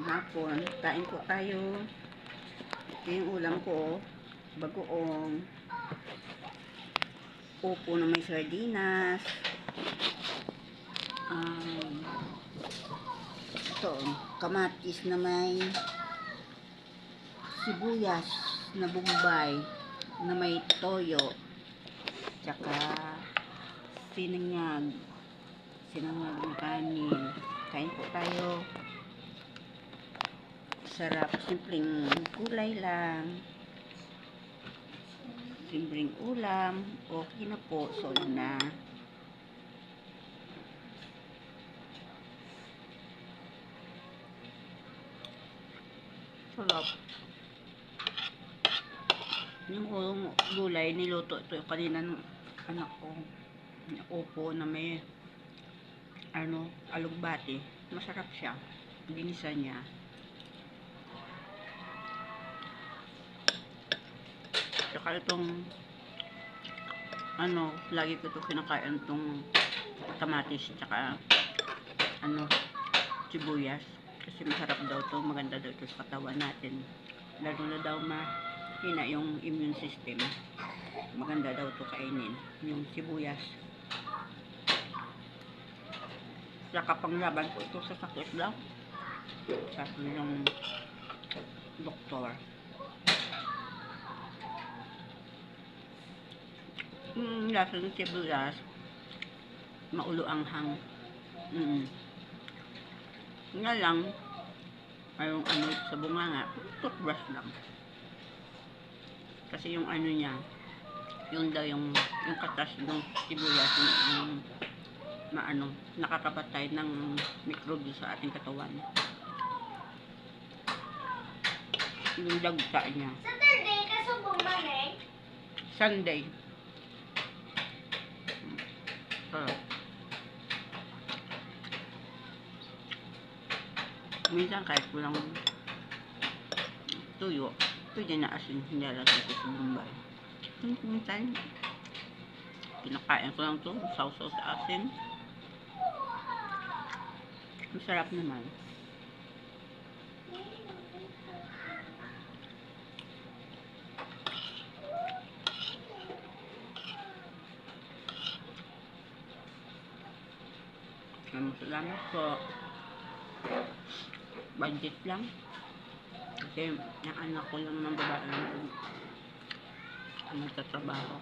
hapon. Kain po tayo. Ito yung ulam ko. Bagoong. Upo na may sardinas. Ito, kamatis na may sibuyas na bombay na may toyo. Tsaka sinangag ng kanin. Kain po tayo. Sarap, simpleng kulay lang, simpleng ulam, okay na po, solid na. Sarap. Yung gulay niluto ito kanina ng anak ko, upo na may alugbati. Masarap siya, ginisa niya. Tsaka itong lagi ko ito kinakain, itong kamatis tsaka sibuyas, kasi masarap daw ito, maganda daw ito sa katawan natin, lalo na daw mahina yung immune system. Maganda daw ito kainin, yung sibuyas. Tsaka panglaban po ito sa sakit daw, sabi ng doktor. Lasa ng sibuyas, maulo anghang. Nga lang, ayong sa bunganga, toothbrush lang. Kasi yung niya, yung daw yung katas ng sibuyas, yung nakakapatay ng microbes sa ating katawan. Yung dagta niya. Saturday, kasubong man Sunday. Minsan kahit kulang tuyo, pwede na asin, hindi lang ito sa Bombay. Minsan kinakain ko lang ito, sausaw sa asin. Masarap naman. Salamat po. Budget lang. Kasi yung anak ko lang ng babae lang nagtatrabaho.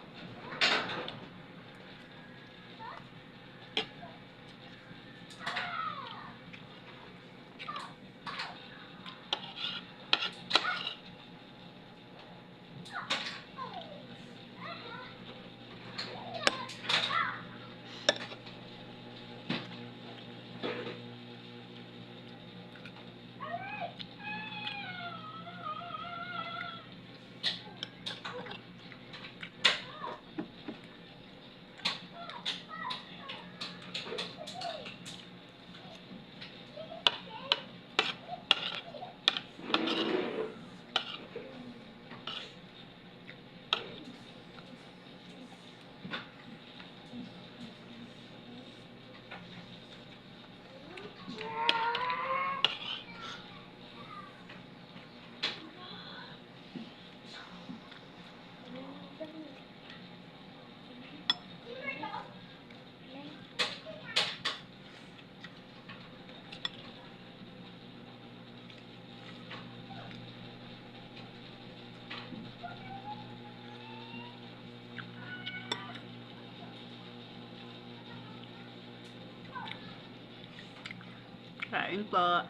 Kain po.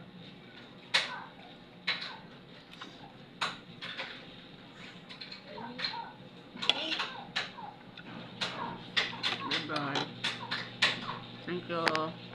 Bye-bye. Thank you.